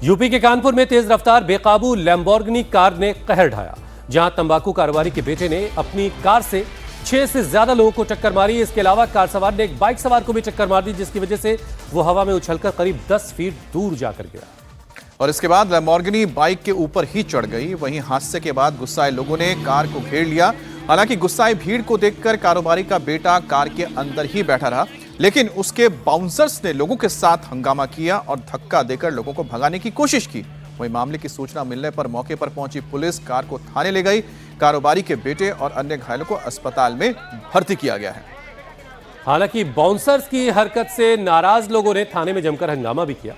UP के कानपुर में तेज रफ्तार बेकाबू लैम्बोर्गिनी कार ने कहर ढाया। जहां तंबाकू कारोबारी के बेटे ने अपनी कार से 6 से ज्यादा लोगों को टक्कर मारी। इसके अलावा कार सवार ने एक बाइक सवार को भी टक्कर मार दी, जिसकी वजह से वो हवा में उछलकर करीब 10 फीट दूर जाकर गिरा और इसके बाद लैम्बोर्गिनी बाइक के ऊपर ही चढ़ गई। वहीं हादसे के बाद गुस्साए लोगों ने कार को घेर लिया। हालांकि गुस्साए भीड़ को देखकर कारोबारी का बेटा कार के अंदर ही बैठा रहा, लेकिन उसके बाउंसर्स ने लोगों के साथ हंगामा किया और धक्का देकर लोगों को भगाने की कोशिश की। वहीं मामले की सूचना मिलने पर मौके पर पहुंची पुलिस कार को थाने ले गई। कारोबारी के बेटे और अन्य घायलों को अस्पताल में भर्ती किया गया है। हालांकि बाउंसर्स की हरकत से नाराज लोगों ने थाने में जमकर हंगामा भी किया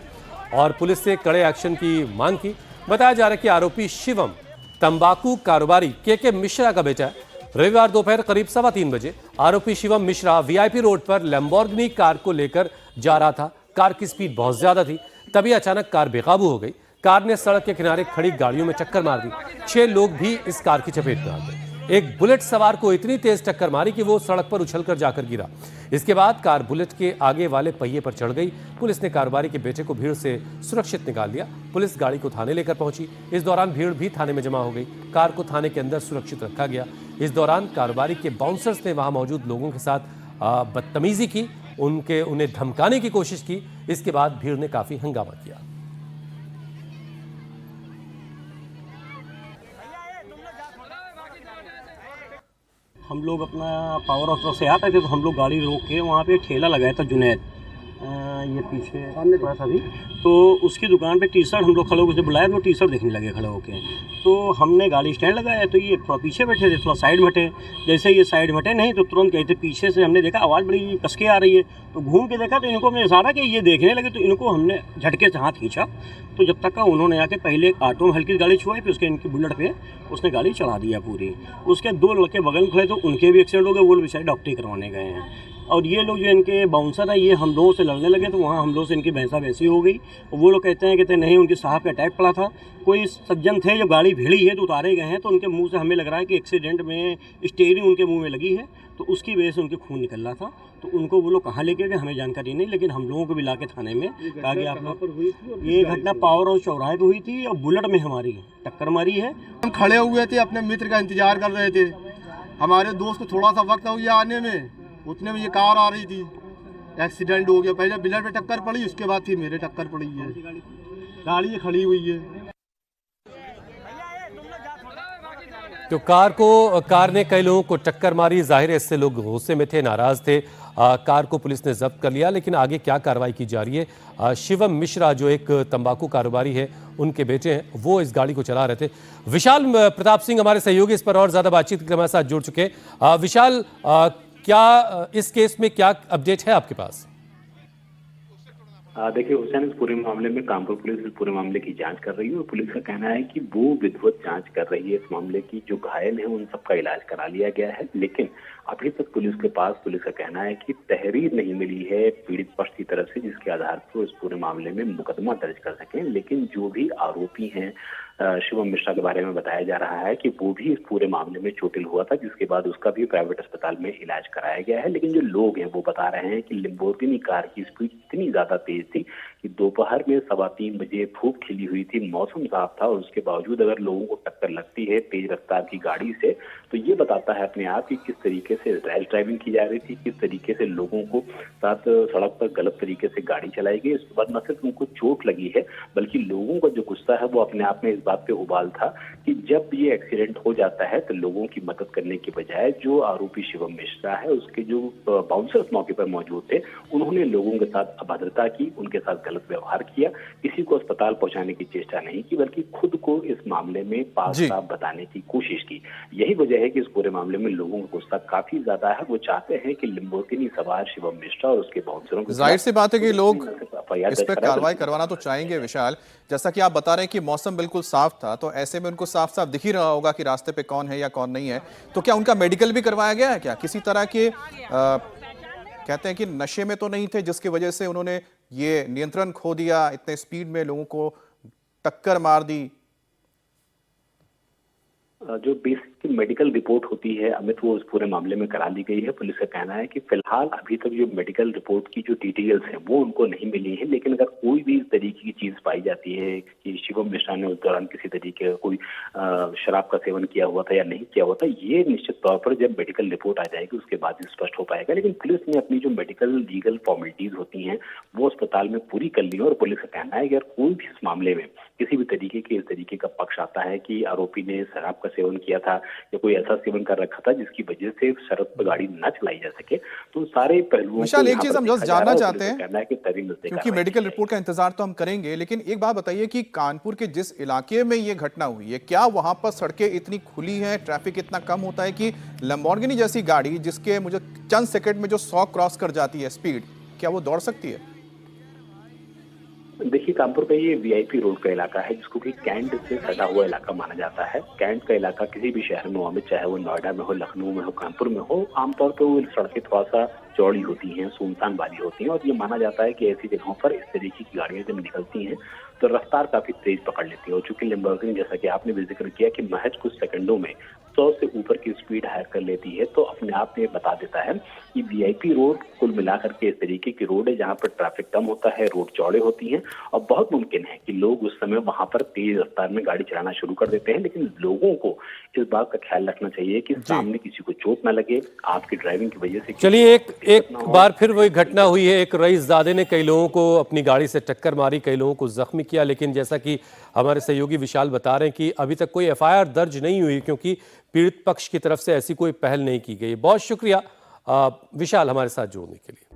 और पुलिस से कड़े एक्शन की मांग की। बताया जा रहा है कि आरोपी शिवम तंबाकू कारोबारी के मिश्रा का बेटा है। रविवार दोपहर करीब 3:15 बजे आरोपी शिवम मिश्रा वीआईपी रोड पर लैम्बोर्गिनी कार को लेकर जा रहा था। कार की स्पीड बहुत ज्यादा थी, तभी अचानक कार बेकाबू हो गई। कार ने सड़क के किनारे खड़ी गाड़ियों में टक्कर मार दी। 6 लोग भी इस कार की चपेट में आ गए। एक बुलेट सवार को इतनी तेज टक्कर मारी कि वो सड़क पर उछलकर जाकर गिरा। इसके बाद कार बुलेट के आगे वाले पहिए पर चढ़ गई। पुलिस ने कारोबारी के बेटे को भीड़ से सुरक्षित निकाल लिया। पुलिस गाड़ी को थाने लेकर पहुंची। इस दौरान भीड़ भी थाने में जमा हो गई। कार को थाने के अंदर सुरक्षित रखा गया। इस दौरान कारोबारी के बाउंसर्स ने वहां मौजूद लोगों के साथ बदतमीजी की, उन्हें धमकाने की कोशिश की। इसके बाद भीड़ ने काफी हंगामा किया। हम लोग अपना पावर हाउस से आते थे तो हम लोग गाड़ी रोक के वहाँ पे ठेला लगाया था जुनैद, ये पीछे सामने पड़ा था अभी। तो उसकी दुकान पे टी शर्ट हम लोग खड़े होकर बुलाया तो टी शर्ट देखने लगे खड़े होके। तो हमने गाड़ी स्टैंड लगाया तो ये थोड़ा पीछे बैठे थे, थोड़ा साइड में हटे। जैसे ये साइड में हटे नहीं तो तुरंत कहते पीछे से हमने देखा आवाज़ बड़ी कसके आ रही है। तो घूम के देखा तो इनको हमने इशारा कि ये देखने लगे, तो इनको हमने झटके से हाथ खींचा। तो जब तक का उन्होंने आके पहले एक ऑटो में हल्की गाड़ी छुआई, फिर उसके इनकी बुलेट पे उसने गाड़ी चढ़ा दिया पूरी। उसके 2 लड़के बगल में खड़े तो उनके भी एक्सीडेंट हो गए, वो बेचारे डॉक्टरी करवाने गए हैं। और ये लोग जो इनके बाउंसर है ये हम लोगों से लड़ने लगे, तो वहाँ हम लोगों से इनकी भैंसा भैंसी हो गई। और वो लोग कहते नहीं उनके साहब का अटैक पड़ा था। कोई सज्जन थे, जब गाड़ी भिड़ी है तो उतारे गए हैं, तो उनके मुंह से हमें लग रहा है कि एक्सीडेंट में स्टीयरिंग उनके मुंह में लगी है, तो उसकी वजह से उनके खून निकल रहा था। तो उनको वो लोग कहाँ लेके गए हमें जानकारी नहीं, लेकिन हम लोगों को भी ला के थाने में कहा गया आप लोग। ये घटना पावर हाउस चौराहे पर हुई थी और बुलेट में हमारी टक्कर मारी है। हम खड़े हुए थे, अपने मित्र का इंतजार कर रहे थे। हमारे दोस्त को थोड़ा सा वक्त हो गया आने में, उतने में ये कार आ रही थी, एक्सीडेंट हो गया। पहले बुलेट पे टक्कर पड़ी, उसके बाद फिर मेरे टक्कर पड़ी है। गाड़ी खड़ी हुई है। तो कार ने कई लोगों को टक्कर मारी। जाहिर है इससे लोग गुस्से में थे, नाराज थे। कार को पुलिस ने जब्त कर लिया, लेकिन आगे क्या कार्रवाई की जा रही है। शिवम मिश्रा जो एक तंबाकू कारोबारी है, उनके बेटे हैं, वो इस गाड़ी को चला रहे थे। विशाल प्रताप सिंह हमारे सहयोगी इस पर और ज्यादा बातचीत के लिए हमारे साथ जुड़ चुके हैं। विशाल, क्या इस केस में क्या अपडेट है आपके पास? देखिए हुसैन, इस पूरे मामले में कानपुर पुलिस इस पूरे मामले की जांच कर रही है और पुलिस का कहना है कि वो विधिवत जांच कर रही है इस मामले की। जो घायल हैं उन सबका इलाज करा लिया गया है, लेकिन अभी तक पुलिस का कहना है कि तहरीर नहीं मिली है पीड़ित पक्ष की तरफ से, जिसके आधार पर इस पूरे मामले में मुकदमा दर्ज कर सकें। लेकिन जो भी आरोपी हैं शिवम मिश्रा के बारे में बताया जा रहा है कि वो भी इस पूरे मामले में चोटिल हुआ था, जिसके बाद उसका भी प्राइवेट अस्पताल में इलाज कराया गया है। लेकिन जो लोग हैं वो बता रहे हैं कि लैम्बोर्गिनी कार की स्पीड इतनी ज्यादा तेज थी कि दोपहर में 3:15 बजे धूप खिली हुई थी, मौसम साफ था, और उसके बावजूद अगर लोगों को टक्कर लगती है तेज रफ्तार की गाड़ी से, तो ये बताता है अपने आप कि किस तरीके से रैश ड्राइविंग की जा रही थी, किस तरीके से लोगों को साथ सड़क पर गलत तरीके से गाड़ी चलाई गई। इसके बाद न सिर्फ उनको चोट लगी है, बल्कि लोगों का जो गुस्सा है वो अपने आप में इस बात पे उबाल था कि जब ये एक्सीडेंट हो जाता है तो लोगों की मदद करने के बजाय जो आरोपी शिवम मिश्रा है, उसके जो बाउंसर्स मौके पर मौजूद थे, उन्होंने लोगों के साथ अभद्रता की, उनके साथ गलत व्यवहार किया, किसी को अस्पताल पहुंचाने की चेष्टा नहीं की, बल्कि खुद को इस मामले में पास साफ बताने की कोशिश की। यही वजह है कि इस पूरे मामले में लोगों का गुस्सा काफी ज्यादा है। वो चाहते हैं कि लैम्बोर्गिनी सवार शिवम मिश्रा और उसके बाउंसरों को, जाहिर सी बात है कि लोग इस पर कार्रवाई करवाना तो चाहेंगे। विशाल, जैसा कि आप बता रहे हैं कि मौसम बिल्कुल साफ था, तो ऐसे में उनको साफ साफ दिख ही रहा होगा कि रास्ते पे कौन है या कौन नहीं है। तो क्या उनका मेडिकल भी करवाया गया है? क्या किसी तरह के कहते हैं कि नशे में तो नहीं थे जिसकी वजह से उन्होंने ये नियंत्रण खो दिया, इतने स्पीड में लोगों को टक्कर मार दी? जो 20 कि मेडिकल रिपोर्ट होती है अमित, वो उस पूरे मामले में करा ली गई है। पुलिस का कहना है कि फिलहाल अभी तक जो मेडिकल रिपोर्ट की जो डिटेल्स हैं वो उनको नहीं मिली है, लेकिन अगर कोई भी इस तरीके की चीज पाई जाती है कि शिवम मिश्रा ने उस दौरान किसी तरीके का कोई शराब का सेवन किया हुआ था या नहीं किया हुआ था, ये निश्चित तौर पर जब मेडिकल रिपोर्ट आ जाएगी उसके बाद ही स्पष्ट हो पाएगा। लेकिन पुलिस ने अपनी जो मेडिकल लीगल फॉर्मेलिटीज होती हैं वो अस्पताल में पूरी कर ली है और पुलिस का कहना है कि अगर कोई भी इस मामले में किसी भी तरीके के इस तरीके का पक्ष आता है कि आरोपी ने शराब का सेवन किया था या कोई ऐसा सेवन कर रखा था जिसकी वजह से सड़क पर गाड़ी न चलाई जा सके, तो सारे पहलुओं विशाल, को एक चीज हम जस्ट जानना चाहते हैं, कहना है कि तरी मिलते क्योंकि मेडिकल रिपोर्ट का इंतजार तो हम करेंगे, लेकिन एक बात बताइए कि कानपुर के जिस इलाके में ये घटना हुई है, क्या वहां पर सड़कें इतनी खुली हैं, ट्रैफिक इतना कम होता है कि लैम्बोर्गिनी जैसी गाड़ी जिसके मुझे चंद सेकंड में जो 100 क्रॉस कर जाती है स्पीड, क्या वो दौड़ सकती है? देखिए, कानपुर का ये वीआईपी रोड का इलाका है जिसको कि कैंट से सटा हुआ इलाका माना जाता है। कैंट का इलाका किसी भी शहर में अमित, चाहे वो नोएडा में हो, लखनऊ में हो, कानपुर में हो, आमतौर पर वो सड़कें थोड़ा सा चौड़ी होती हैं, सुनसान वाली होती हैं और ये माना जाता है कि ऐसी जगहों पर इस तरीके की गाड़ियां जब निकलती हैं तो रफ्तार काफी तेज पकड़ लेती है। और चूंकि लैम्बोर्गिनी, जैसा कि आपने भी जिक्र किया कि महज कुछ सेकंडों में 100 से ऊपर की स्पीड हायर कर लेती है, तो अपने आप में बता देता है कि वीआईपी रोड कुल मिलाकर के इस तरीके की रोड है जहां पर ट्रैफिक कम होता है, रोड चौड़े होती हैं और बहुत मुमकिन है कि लोग उस समय वहां पर तेज रफ्तार में गाड़ी चलाना शुरू कर देते हैं। लेकिन लोगों को इस बात का ख्याल रखना चाहिए कि सामने किसी को चोट ना लगे, आपकी ड्राइविंग की वजह से। चलिए, एक बार फिर वही घटना हुई है। एक रईसजादे ने कई लोगों को अपनी गाड़ी से टक्कर मारी, कई लोगों को जख्मी किया, लेकिन जैसा कि हमारे सहयोगी विशाल बता रहे हैं कि अभी तक कोई एफआईआर दर्ज नहीं हुई क्योंकि पीड़ित पक्ष की तरफ से ऐसी कोई पहल नहीं की गई। बहुत शुक्रिया विशाल हमारे साथ जुड़ने के लिए।